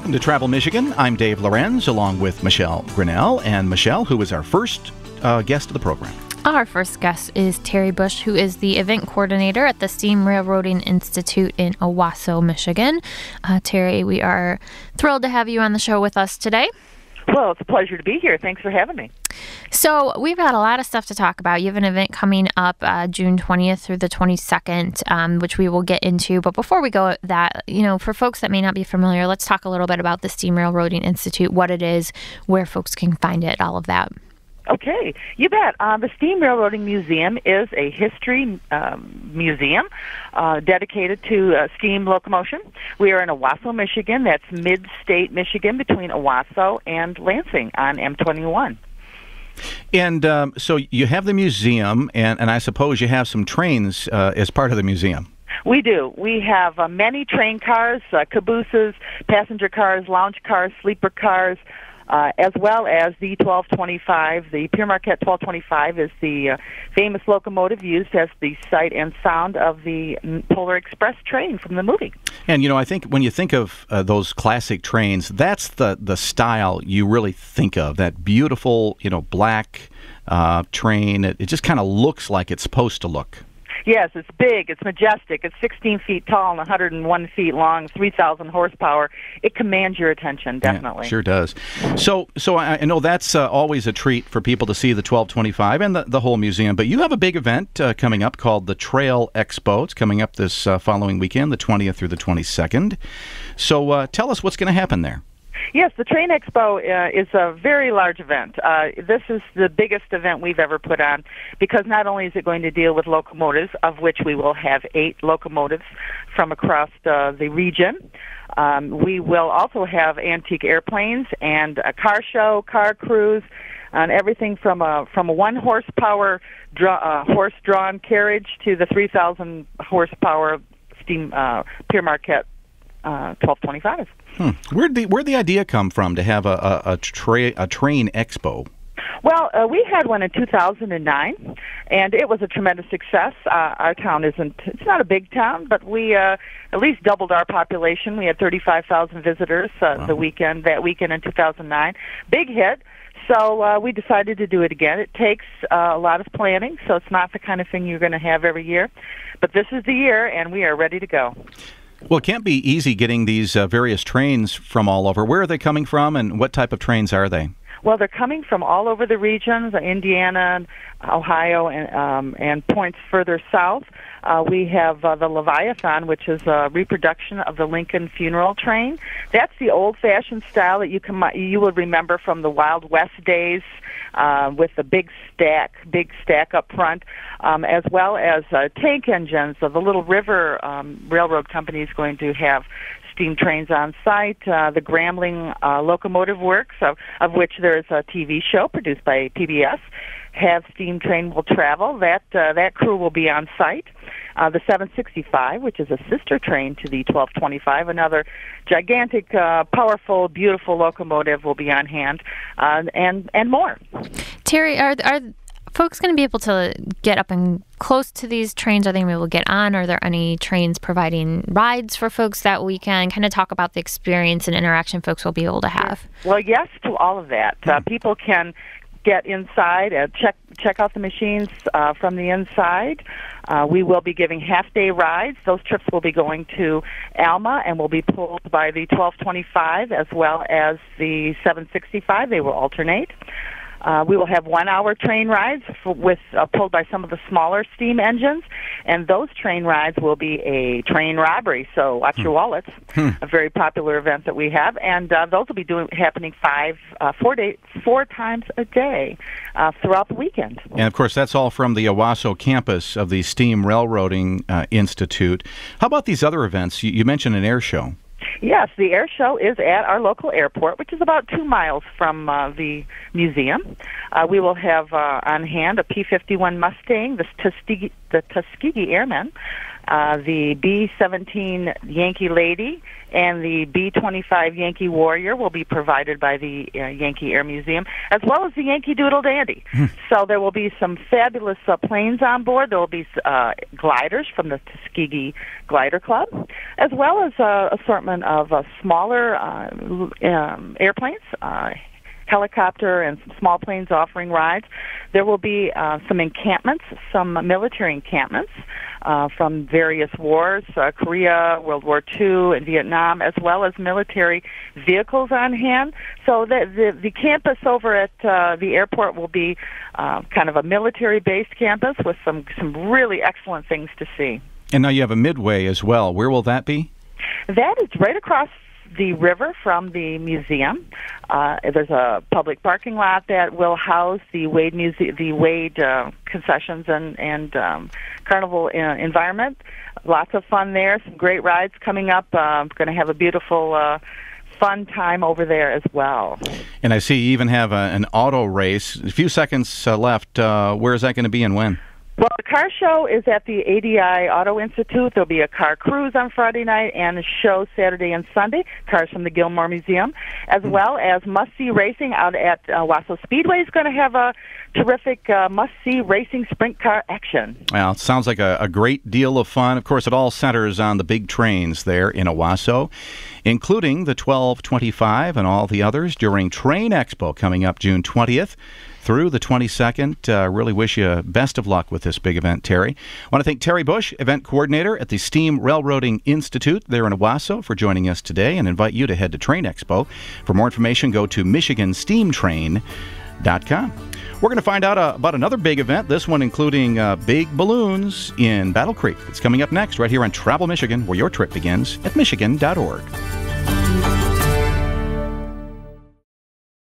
Welcome to Travel Michigan. I'm Dave Lorenz, along with Michelle Grinnell. And Michelle, who is our first guest of the program? Our first guest is Terry Bush, who is the event coordinator at the Steam Railroading Institute in Owosso, Michigan. Terry, we are thrilled to have you on the show with us today. Well, it's a pleasure to be here. Thanks for having me. So we've got a lot of stuff to talk about. You have an event coming up June 20th through the 22nd, which we will get into. But before we go that, for folks that may not be familiar, let's talk a little bit about the Steam Railroading Institute, what it is, where folks can find it, all of that. Okay, you bet. The Steam Railroading Museum is a history museum dedicated to steam locomotion. We are in Owosso, Michigan. That's mid-state Michigan between Owosso and Lansing on M21. And so you have the museum, and I suppose you have some trains as part of the museum. We do. We have many train cars, cabooses, passenger cars, lounge cars, sleeper cars, as well as the 1225. The Pierre Marquette 1225 is the famous locomotive used as the sight and sound of the Polar Express train from the movie. And, I think when you think of those classic trains, that's the style you really think of, that beautiful, black train. It just kind of looks like it's supposed to look. Yes, it's big, it's majestic, it's 16 feet tall and 101 feet long, 3,000 horsepower. It commands your attention, definitely. Yeah, sure does. So I know that's always a treat for people to see the 1225 and the whole museum, but you have a big event coming up called the Trail Expo. It's coming up this following weekend, the 20th through the 22nd. So tell us what's going to happen there. Yes, the Train Expo is a very large event. This is the biggest event we've ever put on because not only is it going to deal with locomotives, of which we will have 8 locomotives from across the region. We will also have antique airplanes and a car show, car cruise, and everything from a 1 horsepower horse-drawn carriage to the 3,000 horsepower steam Pierre Marquette 1225. Where'd the idea come from to have a train expo? Well, we had one in 2009, and it was a tremendous success. Our town it's not a big town, but we at least doubled our population. We had 35,000 visitors that weekend in 2009. Big hit. So we decided to do it again. It takes a lot of planning, so it's not the kind of thing you're going to have every year. But this is the year, and we are ready to go. Well, it can't be easy getting these various trains from all over. Where are they coming from, and what type of trains are they? Well, they're coming from all over the regions, Indiana, Ohio, and points further south. We have the Leviathan, which is a reproduction of the Lincoln funeral train. That's the old-fashioned style that you would remember from the Wild West days, with the big stack up front, as well as tank engines. So the Little River Railroad Company is going to have steam trains on site. The Grambling Locomotive Works, of which there is a TV show produced by PBS, have Steam Train Will Travel. That crew will be on site. The 765, which is a sister train to the 1225, another gigantic, powerful, beautiful locomotive will be on hand, and more. Terry, are folks going to be able to get up and close to these trains? Are they going to be able to get on? Are there any trains providing rides for folks that weekend? Kind of talk about the experience and interaction folks will be able to have. Well, yes to all of that. People can get inside and check out the machines from the inside. We will be giving half-day rides. Those trips will be going to Alma and will be pulled by the 1225 as well as the 765. They will alternate. We will have 1-hour train rides pulled by some of the smaller steam engines, and those train rides will be a train robbery, so watch your wallets, a very popular event that we have, and those will be happening 4 times a day throughout the weekend. And, of course, that's all from the Owosso campus of the Steam Railroading Institute. How about these other events? You mentioned an air show. Yes, the air show is at our local airport, which is about 2 miles from the museum. We will have on hand a P-51 Mustang, the Tuskegee Airmen, The B-17 Yankee Lady and the B-25 Yankee Warrior will be provided by the Yankee Air Museum, as well as the Yankee Doodle Dandy. So there will be some fabulous planes on board. There will be gliders from the Tuskegee Glider Club, as well as assortment of smaller airplanes, helicopter and some small planes offering rides. There will be some encampments, some military encampments from various wars, Korea, World War II, and Vietnam, as well as military vehicles on hand. So the campus over at the airport will be kind of a military-based campus with some really excellent things to see. And now you have a midway as well. Where will that be? That is right across the river from the museum. There's a public parking lot that will house the Wade concessions and carnival environment. Lots of fun there. Some great rides coming up. Going to have a beautiful fun time over there as well. And I see you even have an auto race. A few seconds left. Where is that going to be and when? Well, the car show is at the ADI Auto Institute. There'll be a car cruise on Friday night and a show Saturday and Sunday, cars from the Gilmore Museum, as well as must-see racing out at Owosso Speedway is going to have a terrific must-see racing sprint car action. Well, it sounds like a great deal of fun. Of course, it all centers on the big trains there in Owosso, including the 1225 and all the others during Train Expo coming up June 20th. Through the 22nd. Really wish you best of luck with this big event, Terry. I want to thank Terry Bush, event coordinator at the Steam Railroading Institute there in Owosso, for joining us today, and invite you to head to Train Expo. For more information, go to michigansteamtrain.com. We're going to find out about another big event, this one including big balloons in Battle Creek. It's coming up next right here on Travel Michigan, where your trip begins at michigan.org.